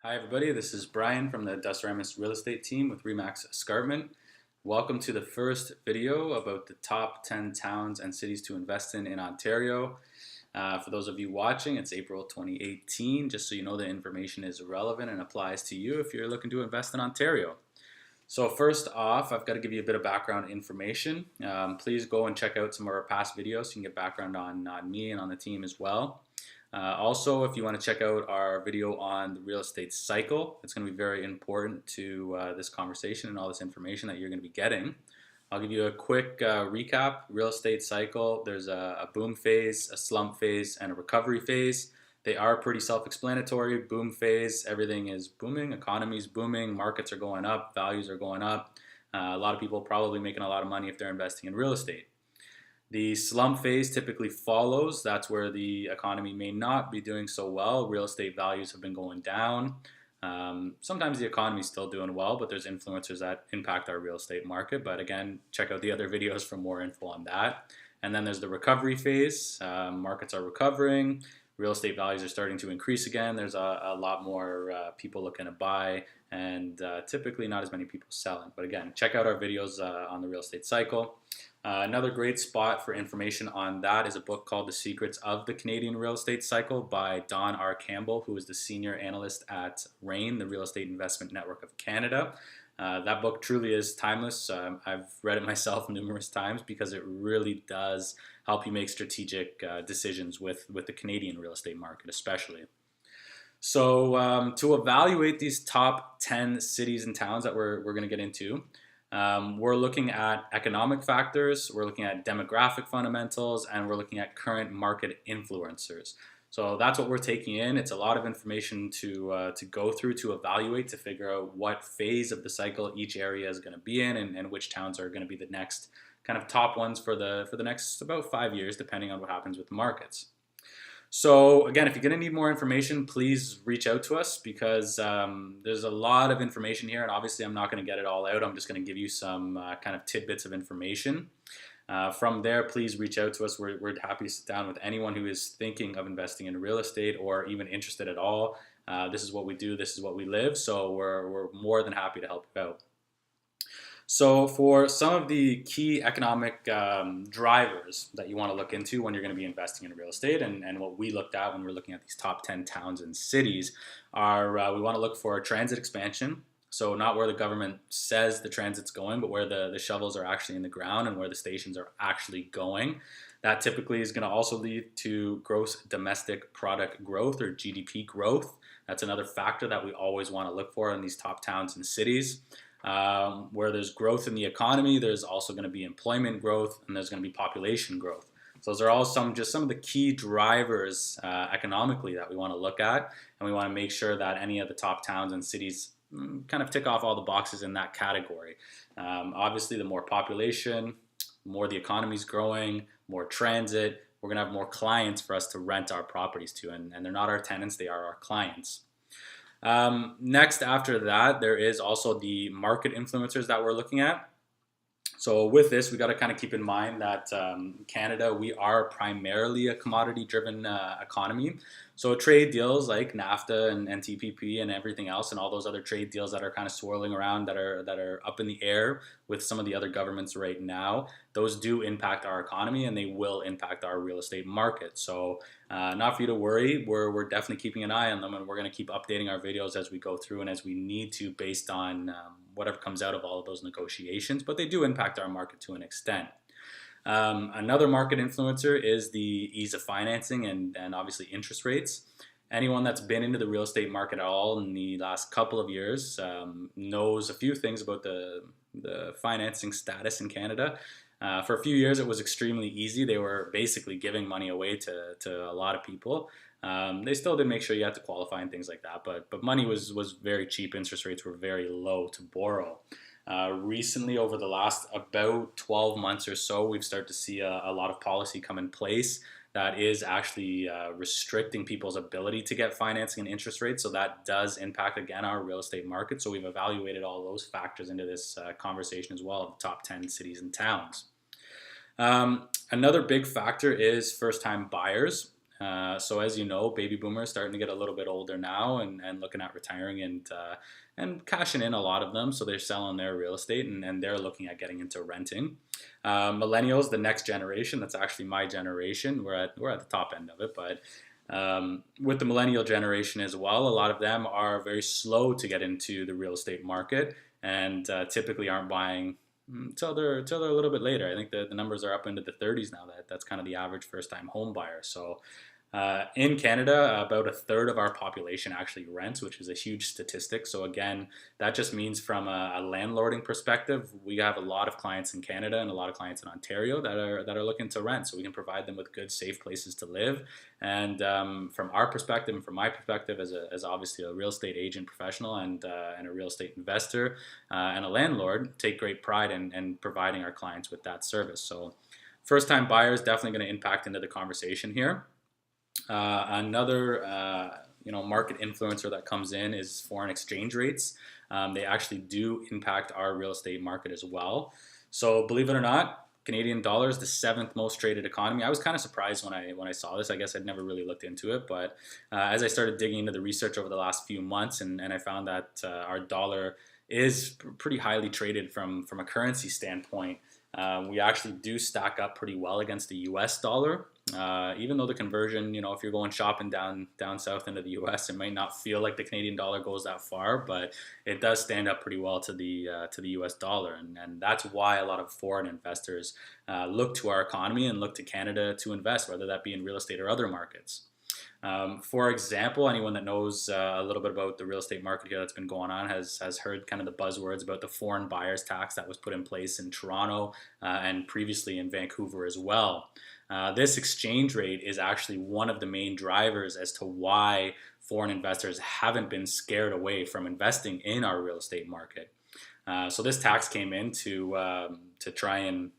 Hi everybody, this is Brian from the Dusaramus Real Estate team with Remax Escarpment. Welcome to the first video about the top 10 towns and cities to invest in Ontario. For those of you watching, it's April 2018, just so you know the information is relevant and applies to you if you're looking to invest in Ontario. So first off, I've got to give you a bit of background information. Please go and check out some of our past videos so you can get background on me and on the team as well. Also, if you want to check out our video on the real estate cycle, it's going to be very important to this conversation and all this information that you're going to be getting. I'll give you a quick recap. Real estate cycle, there's a boom phase, a slump phase, and a recovery phase. They are pretty self-explanatory. Boom phase, everything is booming, economy's booming, markets are going up, values are going up. A lot of people probably making a lot of money if they're investing in real estate. The slump phase typically follows. That's where the economy may not be doing so well. Real estate values have been going down. Sometimes the economy is still doing well, but there's influencers that impact our real estate market. But again, check out the other videos for more info on that. And then there's the recovery phase. Markets are recovering. Real estate values are starting to increase again. There's a lot more people looking to buy and typically not as many people selling. But again, check out our videos on the real estate cycle. Another great spot for information on that is a book called The Secrets of the Canadian Real Estate Cycle by Don R. Campbell, who is the senior analyst at REIN, the Real Estate Investment Network of Canada. That book truly is timeless. I've read it myself numerous times because it really does help you make strategic decisions with the Canadian real estate market especially. So to evaluate these top 10 cities and towns that we're going to get into, we're looking at economic factors, we're looking at demographic fundamentals, and we're looking at current market influencers. So that's what we're taking in. It's a lot of information to go through, to evaluate, to figure out what phase of the cycle each area is going to be in, and which towns are going to be the next kind of top ones for the next about 5 years, depending on what happens with the markets. So again, if you're going to need more information, please reach out to us because there's a lot of information here, and obviously I'm not going to get it all out. I'm just going to give you some kind of tidbits of information. From there, please reach out to us. We're happy to sit down with anyone who is thinking of investing in real estate or even interested at all. This is what we do. This is what we live. So we're more than happy to help you out. So for some of the key economic drivers that you want to look into when you're going to be investing in real estate, and what we looked at when we're looking at these top 10 towns and cities are we want to look for transit expansion. So not where the government says the transit's going, but where the shovels are actually in the ground and where the stations are actually going. That typically is going to also lead to gross domestic product growth, or GDP growth. That's another factor that we always want to look for in these top towns and cities. Where there's growth in the economy, there's also going to be employment growth, and there's going to be population growth. So those are all some of the key drivers economically that we want to look at, and we want to make sure that any of the top towns and cities kind of tick off all the boxes in that category. Obviously, the more population, more the economy's growing, more transit, we're going to have more clients for us to rent our properties to, and they're not our tenants, they are our clients. Next, after that, there is also the market influencers that we're looking at. So with this, we got to kind of keep in mind that Canada, we are primarily a commodity-driven economy. So trade deals like NAFTA and TPP and everything else, and all those other trade deals that are kind of swirling around, that are up in the air with some of the other governments right now, those do impact our economy, and they will impact our real estate market. So not for you to worry. We're definitely keeping an eye on them, and we're going to keep updating our videos as we go through and as we need to, based on whatever comes out of all of those negotiations. But they do impact our market to an extent. Another market influencer is the ease of financing and obviously interest rates. Anyone that's been into the real estate market at all in the last couple of years knows a few things about the financing status in Canada. For a few years, it was extremely easy. They were basically giving money away to a lot of people. They still did make sure you had to qualify and things like that, but money was very cheap. Interest rates were very low to borrow. Recently, over the last about 12 months or so, we've started to see a lot of policy come in place that is actually restricting people's ability to get financing and interest rates. So that does impact, again, our real estate market. So we've evaluated all those factors into this conversation as well, of the top 10 cities and towns. Another big factor is first-time buyers. So as you know, baby boomers starting to get a little bit older now and looking at retiring and cashing in, a lot of them. So they're selling their real estate and they're looking at getting into renting. Millennials, the next generation, that's actually my generation. We're at the top end of it, but with the millennial generation as well, a lot of them are very slow to get into the real estate market and typically aren't buying till they're a little bit later. I think the numbers are up into the 30s now. That's kind of the average first time home buyer. So in Canada, about a third of our population actually rents, which is a huge statistic. So again, that just means from a landlording perspective, we have a lot of clients in Canada and a lot of clients in Ontario that are looking to rent. So we can provide them with good, safe places to live. And from our perspective, and from my perspective, as obviously a real estate agent professional and a real estate investor and a landlord, take great pride in providing our clients with that service. So first-time buyers definitely going to impact into the conversation here. Another market influencer that comes in is foreign exchange rates. They actually do impact our real estate market as well. So believe it or not, Canadian dollar is the 7th most traded economy. I was kind of surprised when I saw this. I guess I'd never really looked into it, but as I started digging into the research over the last few months, and I found that our dollar is pretty highly traded from a currency standpoint. We actually do stack up pretty well against the US dollar. Even though the conversion, if you're going shopping down south into the US, it might not feel like the Canadian dollar goes that far, but it does stand up pretty well to the US dollar. And that's why a lot of foreign investors look to our economy and look to Canada to invest, whether that be in real estate or other markets. For example, anyone that knows a little bit about the real estate market here that's been going on has heard kind of the buzzwords about the foreign buyers tax that was put in place in Toronto and previously in Vancouver as well. This exchange rate is actually one of the main drivers as to why foreign investors haven't been scared away from investing in our real estate market. So this tax came in to try and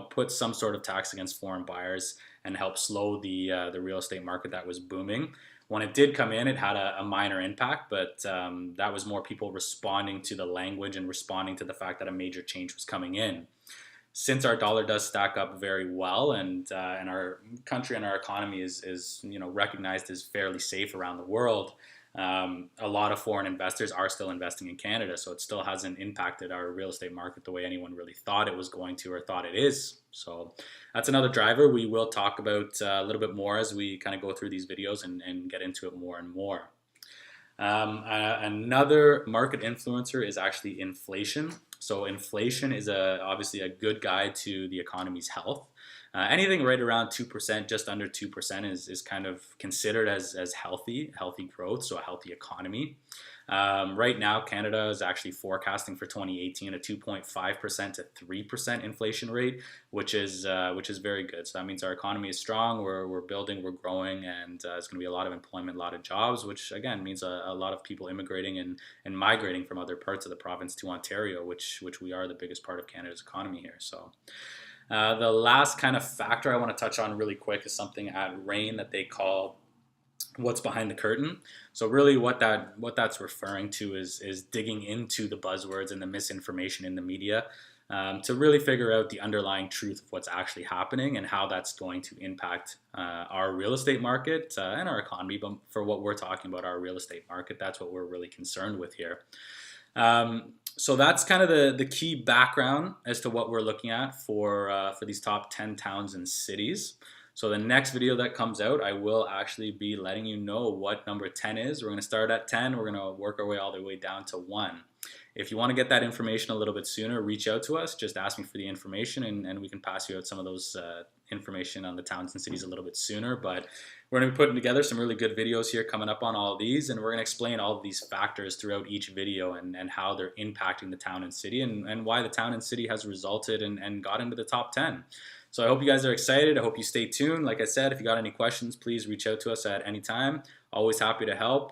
put some sort of tax against foreign buyers and help slow the real estate market that was booming. When it did come in, it had a minor impact, but that was more people responding to the language and responding to the fact that a major change was coming in. Since our dollar does stack up very well, and our country and our economy is recognized as fairly safe around the world, a lot of foreign investors are still investing in Canada, so it still hasn't impacted our real estate market the way anyone really thought it was going to or thought it is. So that's another driver we will talk about a little bit more as we kind of go through these videos and get into it more and more. Another market influencer is actually inflation. So inflation is obviously a good guide to the economy's health. Anything right around 2%, just under 2% is kind of considered as healthy growth, so a healthy economy. Right now, Canada is actually forecasting for 2018 a 2.5% to 3% inflation rate, which is very good. So that means our economy is strong, we're building, we're growing, and there's going to be a lot of employment, a lot of jobs, which again means a lot of people immigrating and migrating from other parts of the province to Ontario, which we are the biggest part of Canada's economy here. So the last kind of factor I want to touch on really quick is something at REIN that they call what's behind the curtain. So really what that's referring to is digging into the buzzwords and the misinformation in the media to really figure out the underlying truth of what's actually happening and how that's going to impact our real estate market and our economy. But for what we're talking about, our real estate market, that's what we're really concerned with here. So that's kind of the key background as to what we're looking at for these top 10 towns and cities. So the next video that comes out, I will actually be letting you know what number 10 is. We're going to start at 10. We're going to work our way all the way down to 1. If you want to get that information a little bit sooner, reach out to us. Just ask me for the information and we can pass you out some of those information on the towns and cities a little bit sooner. But we're going to be putting together some really good videos here coming up on all of these, and we're going to explain all of these factors throughout each video and how they're impacting the town and city and why the town and city has resulted and got into the top 10. So I hope you guys are excited. I hope you stay tuned. Like I said, if you got any questions, please reach out to us at any time. Always happy to help.